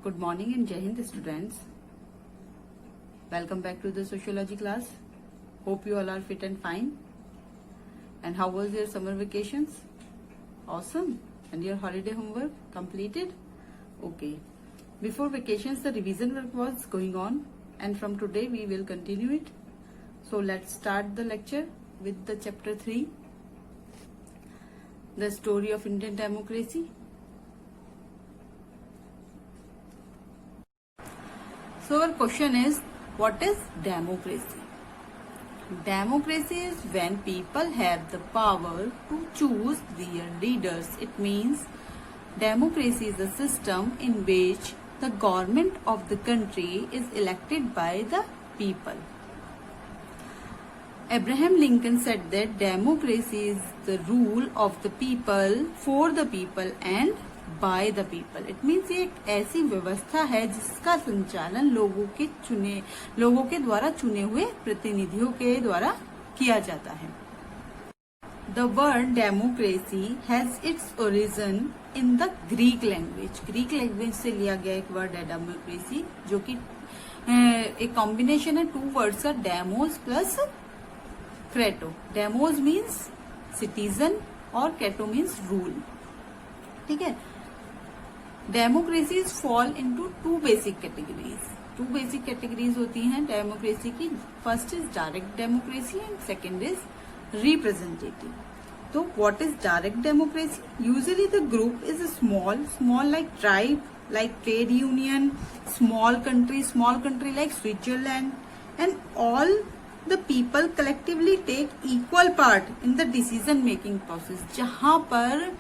Good morning and Jai Hind students. Welcome back to the sociology class. Hope you all are fit and fine. And how was your summer vacations? Awesome. And your holiday homework completed? Okay. Before vacations the revision work was going on and from today we will continue it. So let's start the lecture with the chapter 3. The story of Indian democracy. So our question is, what is democracy? Democracy is when people have the power to choose their leaders. It means democracy is a system in which the government of the country is elected by the people. Abraham Lincoln said that democracy is the rule of the people, for the people and by the people. It means ये एक ऐसी व्यवस्था है जिसका संचालन लोगों के द्वारा चुने हुए प्रतिनिधियों के द्वारा किया जाता है. The word democracy has its origin in the Greek language. Greek language से लिया गया एक वर्ड है democracy, जो कि एक कॉम्बिनेशन है टू वर्ड्स का, demos plus kratos. Demos means citizen और क्रेटो मीन्स रूल. ठीक है. Democracies fall into two basic categories. Two basic categories होती हैं डेमोक्रेसी की. First is direct democracy and second is representative. तो what is direct democracy? Usually the group is small like tribe, like trade union, small country like Switzerland, and all the people collectively take equal part in the decision making process. जहां पर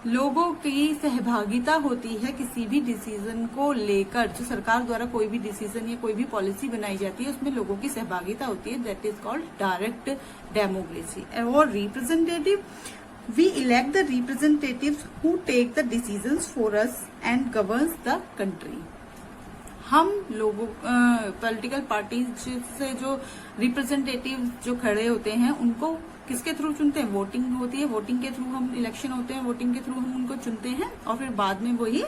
लोगों की सहभागिता होती है किसी भी decision को लेकर. जो सरकार द्वारा कोई भी डिसीजन या कोई भी पॉलिसी बनाई जाती है उसमें लोगों की सहभागिता होती है. That is called direct democracy. और representative, we elect the representatives who take the decisions for us and governs the country. हम लोगों पॉलिटिकल पार्टीज से जो रिप्रेजेंटेटिव जो खड़े होते हैं उनको किसके थ्रू चुनते हैं? वोटिंग होती है. वोटिंग के थ्रू हम इलेक्शन होते हैं, वोटिंग के थ्रू हम उनको चुनते हैं और फिर बाद में वही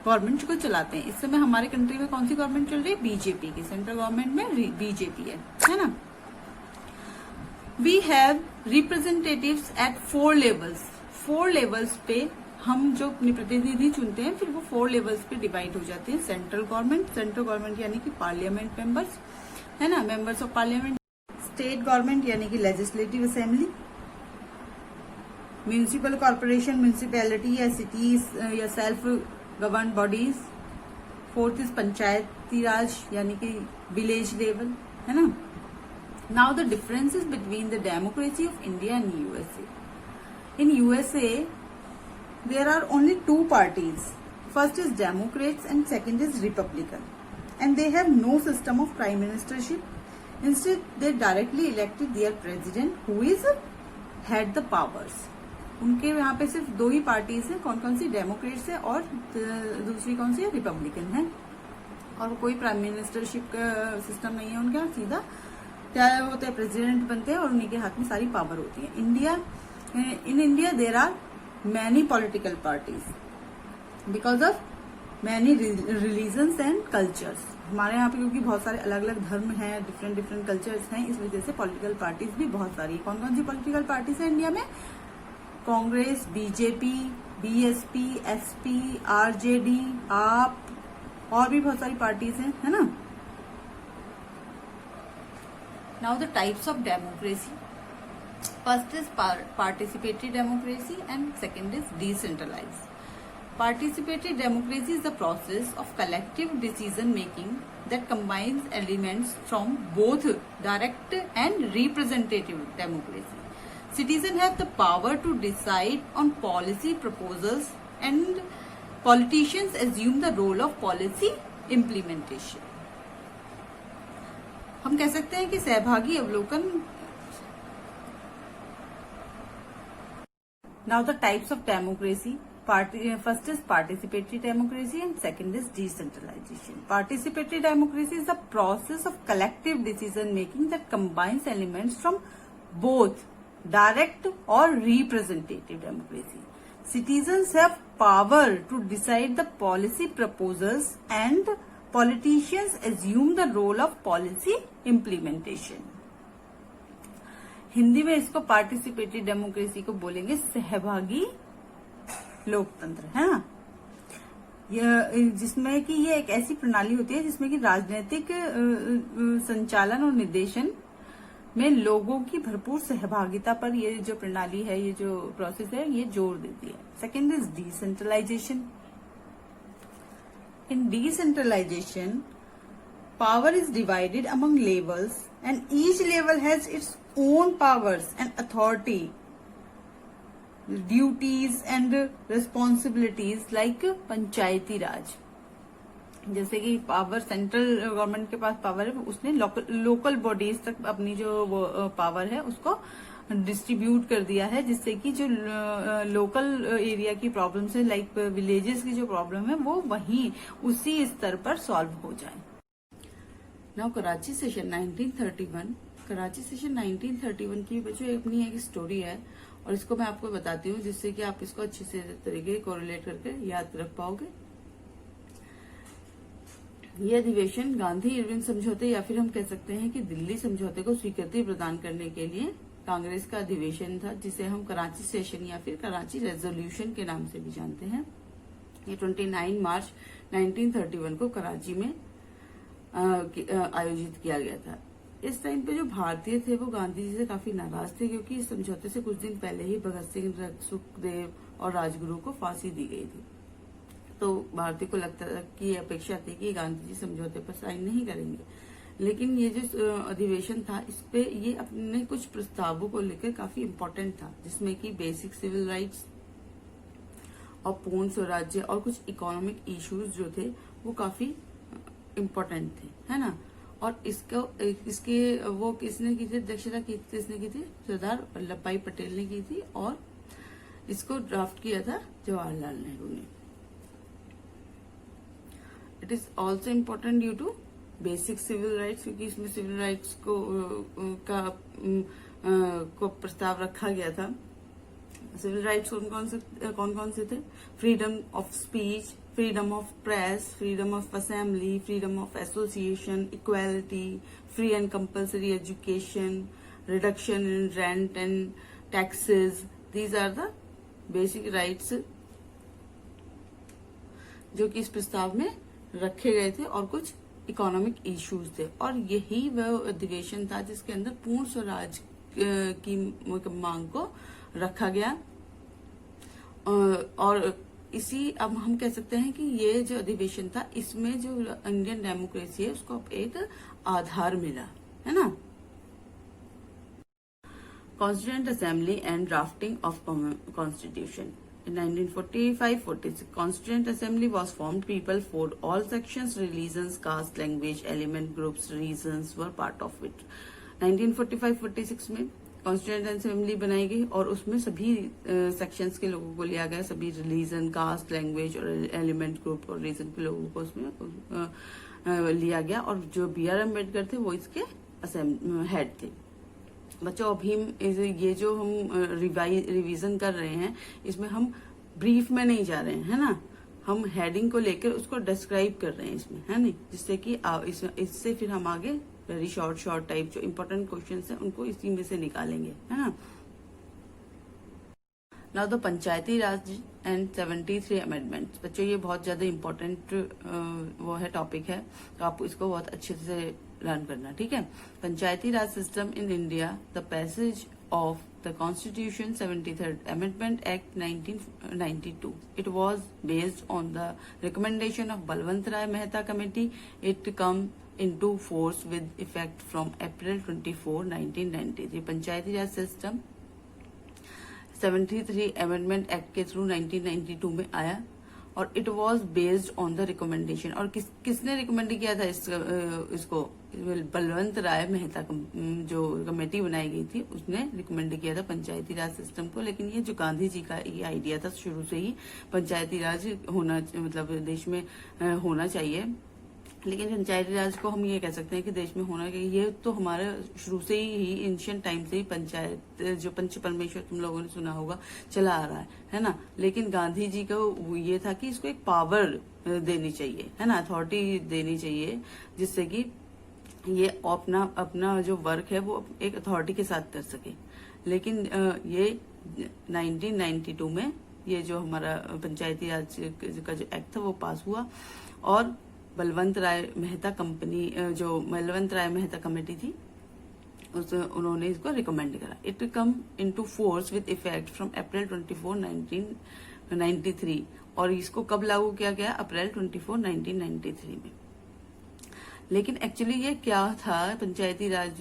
गवर्नमेंट को चलाते हैं. इस समय हमारे कंट्री में कौन सी गवर्नमेंट चल रही है? बीजेपी की. सेंट्रल गवर्नमेंट में बीजेपी है ना. We have representatives at 4 levels. 4 levels पे हम जो अपने प्रतिनिधि चुनते हैं फिर वो 4 लेवल्स पे डिवाइड हो जाते हैं. सेंट्रल गवर्नमेंट यानी कि पार्लियामेंट मेंबर्स है ना, members of parliament. State government यानी कि legislative assembly. Municipal corporation, municipality या सिटीज या self govern bodies. 4th is Panchayati Raj यानी कि विलेज लेवल है ना. Now the differences between the democracy of India and USA. In USA there are only 2 parties. First is Democrats and second is Republican, and they have no system of prime ministership. Instead they directly elected their president who is had the powers. उनके यहाँ पे सिर्फ 2 ही parties हैं. कौन कौन सी? Democrats है और दूसरी कौन सी है? रिपब्लिकन है. और कोई प्राइम मिनिस्टरशिप का सिस्टम नहीं है उनके यहाँ. सीधा क्या होता है? प्रेसिडेंट बनते हैं और उन्हीं के हाथ में सारी पावर होती है. In India there are many political parties because of many religions and cultures. हमारे यहाँ पे क्योंकि बहुत सारे अलग अलग धर्म हैं, डिफरेंट कल्चर्स हैं, इस वजह से पॉलिटिकल पार्टीज भी बहुत सारी. कौन कौन सी पॉलिटिकल पार्टीज है इंडिया में? Congress, BJP, BSP, SP, RJD, आप और भी बहुत सारी पार्टीज हैं, है ना. Now the types of democracy. First is participatory democracy and second is decentralized. Participatory democracy is the process of collective decision making that combines elements from both direct and representative democracy. Citizens have the power to decide on policy proposals and politicians assume the role of policy implementation. हम कह सकते हैं कि सहभागी अवलोकन. Now the types of democracy. First is participatory democracy and second is decentralization. Participatory democracy is the process of collective decision making that combines elements from both direct और representative democracy. citizens have power to decide the policy proposals and politicians assume the role of policy implementation. Hindi में इसको participatory democracy को बोलेंगे सहभागी लोकतंत्र, है ना। यह जिसमें कि ये एक ऐसी प्रणाली होती है जिसमें कि राजनीतिक संचालन और निर्देशन में लोगों की भरपूर सहभागिता पर ये जो प्रणाली है, ये जो प्रोसेस है, ये जोर देती है। Second is decentralisation. In decentralisation power is divided among levels and each level has its own powers and authority, duties and responsibilities like पंचायती राज। जैसे कि पावर सेंट्रल गवर्नमेंट के पास पावर है, उसने लोकल बॉडीज तक अपनी जो पावर है उसको डिस्ट्रीब्यूट कर दिया है, जिससे कि जो लोकल एरिया की प्रॉब्लम्स है, लाइक विलेजेस की जो प्रॉब्लम है, वो वहीं उसी स्तर पर सॉल्व हो जाए। Now Karachi session 1931। Karachi session 1931 की बच्चों अपनी एक स्टोरी है और इसको मैं आपको बताती हूँ, जिससे कि आप इसको अच्छे से तरीके कोरिलेट करके याद रख पाओगे। यह अधिवेशन गांधी इरविन समझौते या फिर हम कह सकते हैं कि दिल्ली समझौते को स्वीकृति प्रदान करने के लिए कांग्रेस का अधिवेशन था, जिसे हम कराची सेशन या फिर कराची रेजोल्यूशन के नाम से भी जानते हैं। ये 29 मार्च 1931 को कराची में आयोजित किया गया था। इस टाइम पे जो भारतीय थे वो गांधी जी से काफी नाराज थे, क्योंकि इस समझौते से कुछ दिन पहले ही भगत सिंह, सुखदेव और राजगुरु को फांसी दी गई थी। तो भारतीय को लगता था कि अपेक्षा थी कि गांधी जी समझौते पर साइन नहीं करेंगे, लेकिन ये जो अधिवेशन था इस पे ये अपने कुछ प्रस्तावों को लेकर काफी इम्पोर्टेंट था, जिसमें कि बेसिक सिविल राइट्स और पूर्ण स्वराज्य और कुछ इकोनॉमिक इश्यूज जो थे वो काफी इम्पोर्टेंट थे, है ना। और इसके वो किसने की थी, अध्यक्षता किसने की थी, सरदार वल्लभ भाई पटेल ने की थी, और इसको ड्राफ्ट किया था जवाहरलाल नेहरू ने। It is also important due to basic civil rights, क्योंकि इसमें सिविल राइट्स को प्रस्ताव रखा गया था। सिविल राइट्स कौन कौन से थे? Freedom of speech, freedom of press, freedom of assembly, freedom of association, equality, free and compulsory education, reduction in rent and taxes. These are the basic rights जो कि इस प्रस्ताव में रखे गए थे, और कुछ इकोनॉमिक इश्यूज थे। और यही वह अधिवेशन था जिसके अंदर पूर्ण स्वराज की मांग को रखा गया। और इसी अब हम कह सकते हैं कि ये जो अधिवेशन था, इसमें जो इंडियन डेमोक्रेसी है उसको एक आधार मिला, है ना। Constituent assembly and drafting of constitution. In 1945-46, Constituent Assembly was formed. People for all sections, religions, caste, language, element groups, regions were part of it. 1945-46 में कॉन्स्टिट्यूएंट असेंबली बनाई गई और उसमें सभी सेक्शंस के लोगों को लिया गया, सभी रिलीजन, कास्ट, लैंग्वेज और एलिमेंट ग्रुप और रीजन के लोगों को उसमें लिया गया। और जो B.R. अम्बेडकर थे वो इसके हेड थे। बच्चों अभी ये जो हम रिवीजन कर रहे हैं, इसमें हम ब्रीफ में नहीं जा रहे हैं, है ना। हम हेडिंग को लेकर उसको डिस्क्राइब कर रहे हैं इसमें, है नहीं, जिससे कि इससे फिर हम आगे वेरी शॉर्ट टाइप जो इम्पोर्टेंट क्वेश्चंस हैं उनको इसी में से निकालेंगे, है ना। Now the Panchayati Raj and 73 amendments. बच्चों ये बहुत ज्यादा इम्पोर्टेंट वो है, टॉपिक है, तो आपको इसको बहुत अच्छे से लर्न करना, ठीक है। Panchayati Raj system in India, the passage of the constitution 73rd amendment act 1992. It was based on the recommendation of Balwant Rai Mehta committee. It come into force with effect from April 24, 1993. Panchayati Raj system 73 amendment act के through 1992 में आया और it was based on the recommendation. और किसने recommend किया था इसको? बलवंत राय मेहता जो कमेटी बनाई गई थी उसने रिकमेंड किया था पंचायती राज सिस्टम को। लेकिन ये जो गांधी जी का ये आइडिया था शुरू से ही, पंचायती राज होना मतलब देश में होना चाहिए, लेकिन पंचायती राज को हम ये कह सकते हैं कि देश में होना चाहिए। ये तो हमारे शुरू से ही एंशियंट टाइम से ही पंचायत जो पंच परमेश्वर तुम लोगों ने सुना होगा चला आ रहा है ना। लेकिन गांधी जी को ये था कि इसको एक पावर देनी चाहिए, है ना, अथॉरिटी देनी चाहिए, जिससे कि ये अपना अपना जो वर्क है वो एक अथॉरिटी के साथ कर सके। लेकिन ये 1992 में ये जो हमारा पंचायती राज का जो एक्ट था वो पास हुआ, और बलवंत राय मेहता कमेटी थी उन्होंने इसको रिकमेंड करा। It come into force with effect from April 24, 1993, और इसको कब लागू किया गया? अप्रैल 24, 1993 में। लेकिन एक्चुअली ये क्या था, पंचायती राज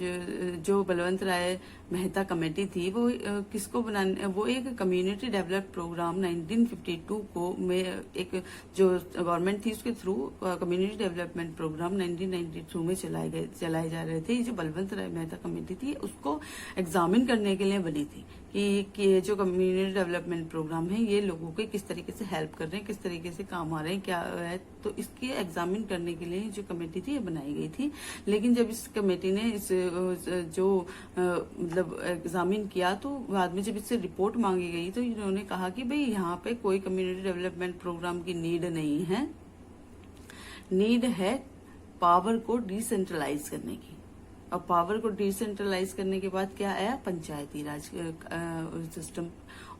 जो बलवंत राय मेहता कमेटी थी वो किसको बनाने, वो एक कम्युनिटी डेवलप प्रोग्राम 1952 को में एक जो गवर्नमेंट थी उसके थ्रू कम्युनिटी डेवलपमेंट प्रोग्राम 1992 में चलाए जा रहे थे। ये जो बलवंत राय मेहता कमेटी थी उसको एग्जामिन करने के लिए बनी थी कि ये जो कम्युनिटी डेवलपमेंट प्रोग्राम है ये लोगों के किस तरीके से हेल्प कर रहे हैं, किस तरीके से काम आ रहे हैं, क्या है, तो इसके एग्जामिन करने के लिए जो कमेटी थी ये बनाई गई थी। लेकिन जब इस कमेटी ने इस जो मतलब एग्जामिन किया तो बाद में जब इससे रिपोर्ट मांगी गई तो इन्होंने कहा कि भाई यहाँ पे कोई कम्युनिटी डेवलपमेंट प्रोग्राम की नीड नहीं है, नीड है पावर को डिसेंट्रलाइज करने की। और पावर को डिसेंट्रलाइज करने के बाद क्या आया? पंचायती राज सिस्टम।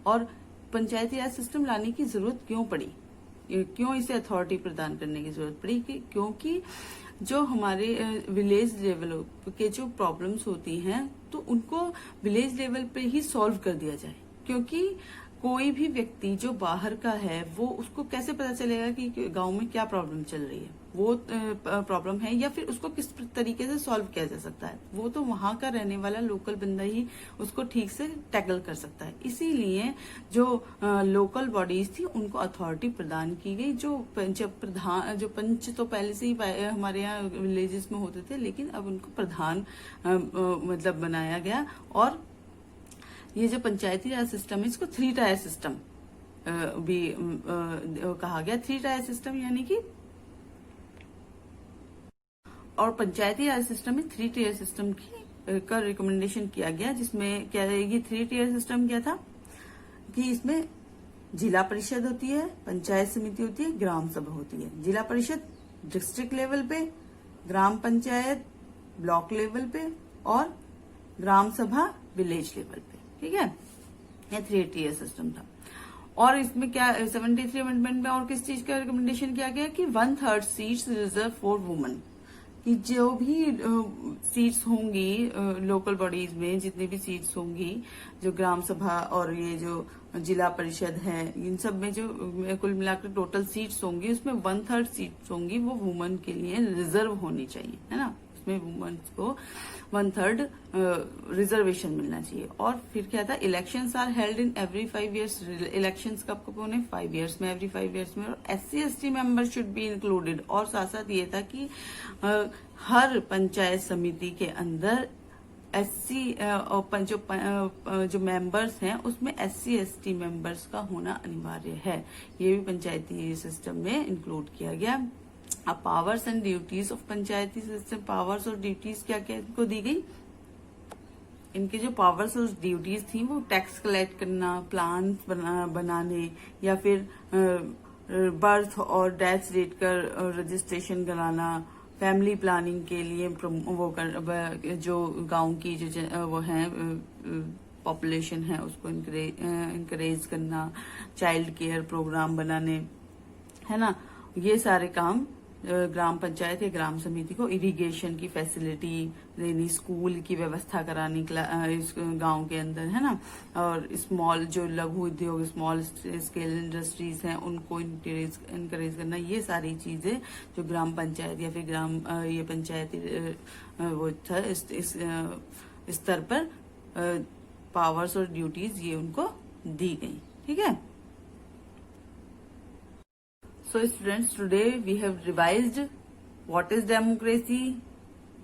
और पंचायती राज सिस्टम लाने की जरूरत क्यों पड़ी, क्यों इसे अथॉरिटी प्रदान करने की जरूरत पड़ी? क्योंकि जो हमारे विलेज लेवल के जो प्रॉब्लम्स होती हैं तो उनको विलेज लेवल पे ही सॉल्व कर दिया जाए। क्योंकि कोई भी व्यक्ति जो बाहर का है वो उसको कैसे पता चलेगा कि गांव में क्या प्रॉब्लम चल रही है, वो प्रॉब्लम है, या फिर उसको किस तरीके से सॉल्व किया जा सकता है? वो तो वहां का रहने वाला लोकल बंदा ही उसको ठीक से टैकल कर सकता है। इसीलिए जो लोकल बॉडीज थी उनको अथॉरिटी प्रदान की गई। जो पंच तो पहले से ही हमारे यहाँ विलेजेस में होते थे, लेकिन अब उनको प्रधान मतलब बनाया गया। और ये जो पंचायती राज सिस्टम है इसको 3 टायर सिस्टम भी कहा गया। 3 टायर सिस्टम यानी कि, और पंचायती राज सिस्टम में 3 टियर सिस्टम की का रिकमेंडेशन किया गया। जिसमें क्या है, ये 3 टियर सिस्टम क्या था कि इसमें जिला परिषद होती है, पंचायत समिति होती है, ग्राम सभा होती है। जिला परिषद डिस्ट्रिक्ट लेवल पे, ग्राम पंचायत ब्लॉक लेवल पे, और ग्राम सभा विलेज लेवल पे। ठीक है, ये 3 टियर सिस्टम था। और इसमें क्या 73 अमेंडमेंट में और किस चीज का रिकमेंडेशन किया गया कि 1/3 सीट्स रिजर्व फॉर वुमेन, कि जो भी सीट्स होंगी लोकल बॉडीज में, जितनी भी सीट्स होंगी जो ग्राम सभा और ये जो जिला परिषद है, इन सब में जो कुल मिलाकर टोटल सीट्स होंगी उसमें 1/3 सीट्स होंगी वो वुमेन के लिए रिजर्व होनी चाहिए, है ना। उसमें वुमेन को 1/3 रिजर्वेशन मिलना चाहिए। और फिर क्या था, elections are held in every 5 years. Elections कब होने? 5 ईयर्स में, एवरी 5 ईयर्स में। और SC/ST member should be included. और साथ साथ ये था कि हर पंचायत समिति के अंदर SC जो मेंबर्स हैं उसमें SC/ST मेंबर्स का होना अनिवार्य है। ये भी पंचायती सिस्टम में इंक्लूड किया गया। अब powers and duties of Panchayati system, powers और ड्यूटीज क्या क्या इनको दी गई? इनके जो पावर्स और ड्यूटीज थी वो टैक्स कलेक्ट करना, प्लान बनाने, या फिर बर्थ और डेथ रेट का रजिस्ट्रेशन कराना, फैमिली प्लानिंग के लिए जो गांव की जो वो है पॉपुलेशन है उसको इंकरेज करना, चाइल्ड केयर प्रोग्राम बनाने, है ना। ये सारे काम ग्राम पंचायत या ग्राम समिति को, इरिगेशन की फैसिलिटी देनी, स्कूल की व्यवस्था करानी इस गांव के अंदर, है ना। और स्मॉल जो लघु उद्योग, स्मॉल स्केल इंडस्ट्रीज हैं उनको इनकरेज करना, ये सारी चीजें जो ग्राम पंचायत या फिर ये पंचायती वो था इस स्तर पर पावर्स और ड्यूटीज ये उनको दी गई। ठीक है। So students, today we have revised what is democracy,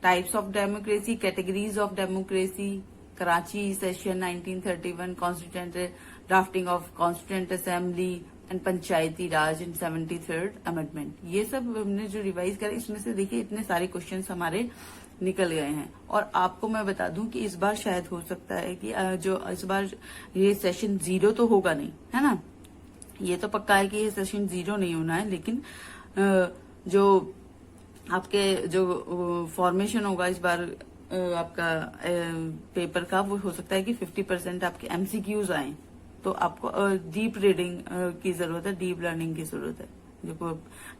types of democracy, categories of democracy, Karachi session 1931, constituent drafting of constituent assembly, and Panchayati Raj in 73rd amendment. ये सब हमने जो रिवाइज करा, इसमें से देखिए इतने सारे क्वेश्चन हमारे निकल गए हैं। और आपको मैं बता दूं कि इस बार शायद हो सकता है कि जो इस बार ये सेशन 0 तो होगा नहीं, है ना, ये तो पक्का है कि ये सेशन 0 नहीं होना है, लेकिन जो आपके जो फॉर्मेशन होगा इस बार आपका पेपर का, वो हो सकता है कि 50% आपके एमसीक्यूज आए। तो आपको डीप रीडिंग की जरूरत है, डीप लर्निंग की जरूरत है,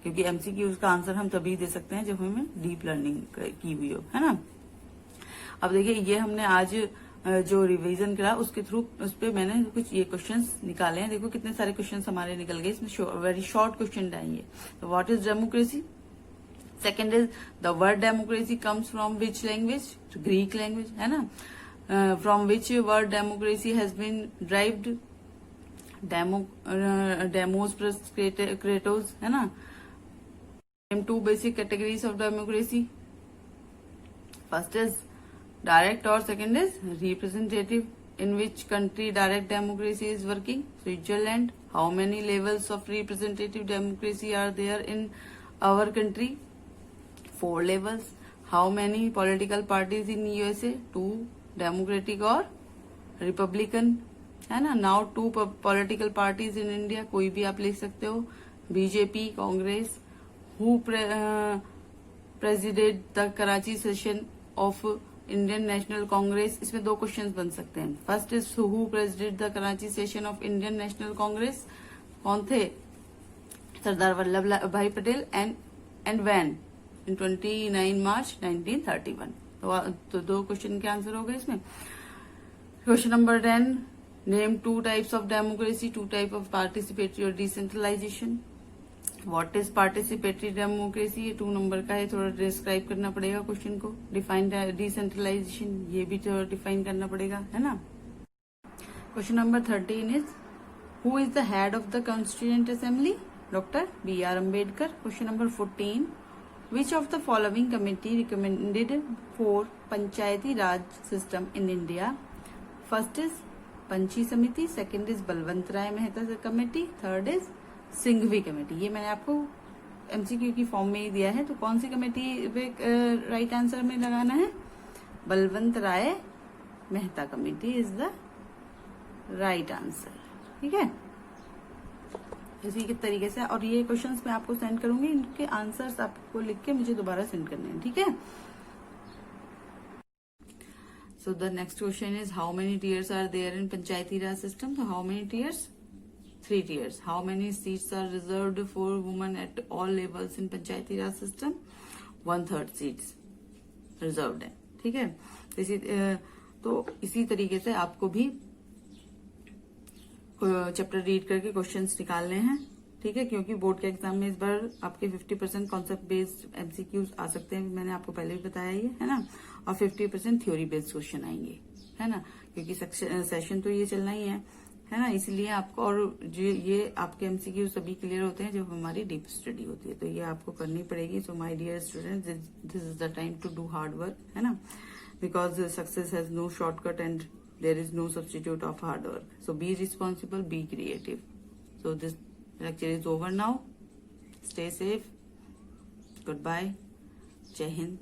क्योंकि एमसीक्यूज का आंसर हम तभी दे सकते हैं जब हमें डीप लर्निंग की हुई हो, है ना। अब देखिए ये हमने आज जो रिवीजन करा उसके थ्रू उस पे मैंने कुछ ये क्वेश्चंस निकाले हैं। देखो कितने सारे क्वेश्चंस हमारे निकल गए इसमें, वेरी शॉर्ट क्वेश्चन आएंगे। तो what is democracy? Second is the word democracy comes from which language? Greek language, है ना। From which word democracy has been derived? Demos plus kratos, है ना। Name 2 basic categories of democracy. First is direct or second is representative. In which country direct democracy is working? Switzerland. How many levels of representative democracy are there in our country? 4 levels. How many political parties in USA? 2. Democratic or Republican, है ना। Now 2 political parties in India, कोई भी आप लिख सकते हो, BJP, Congress. Who presided the Karachi session of Indian National Congress? इसमें 2 questions बन सकते हैं। First is who president the Karachi session of Indian National Congress? कौन थे? Sardar Vallabh Bhai Patel. And when? In 29 March 1931। तो 2 क्वेश्चन के आंसर हो गए इसमें। Question number 10, name 2 types of democracy, 2 type of participatory और decentralisation. What is participatory democracy? ये 2 नंबर का है, थोड़ा डिस्क्राइब करना पड़ेगा क्वेश्चन को। डिफाइन डिसेंट्रलाइजेशन, ये भी थोड़ा डिफाइन करना पड़ेगा, है ना। Question number 13 is who is the head of the constituent assembly? Doctor BR Ambedkar. Question number 14, which of the following committee recommended for Panchayati Raj system in India? First is पंची समिति, second is Balwant Rai Mehta committee, third is Singhvi committee. ये मैंने आपको MCQ की form में ही दिया है। तो कौन सी कमेटी पे राइट आंसर में लगाना है? Balwant Rai Mehta committee is the right answer, ठीक है। इसी के तरीके से, और ये क्वेश्चंस मैं आपको सेंड करूंगी, इनके आंसर्स आपको लिख के मुझे दोबारा सेंड करने हैं, ठीक है। So the next question is how many tiers are there in Panchayati Raj system? तो how many tiers? 3 tiers. How many seats are reserved for women at all levels in Panchayati Raj system? 1/3 seats reserved है, ठीक है। तो इसी तरीके से आपको भी चैप्टर रीड करके क्वेश्चंस निकालने हैं, ठीक है, क्योंकि बोर्ड के एग्जाम में इस बार आपके 50% कॉन्सेप्ट बेस्ड एमसीक्यूज आ सकते हैं, मैंने आपको पहले भी बताया ये, है ना। और 50% थ्योरी बेस्ड क्वेश्चन आएंगे, है ना, क्योंकि सेशन तो ये चलना ही है ना। इसलिए आपको, और ये आपके एमसीक्यू सभी क्लियर होते हैं जब हमारी डीप स्टडी होती है, तो ये आपको करनी पड़ेगी। So my dear students, this is the time to do hard work, है ना, because success has no shortcut and there is no substitute of hard work. So be responsible, be creative. So this lecture is over now. Stay safe, good bye, जय हिंद।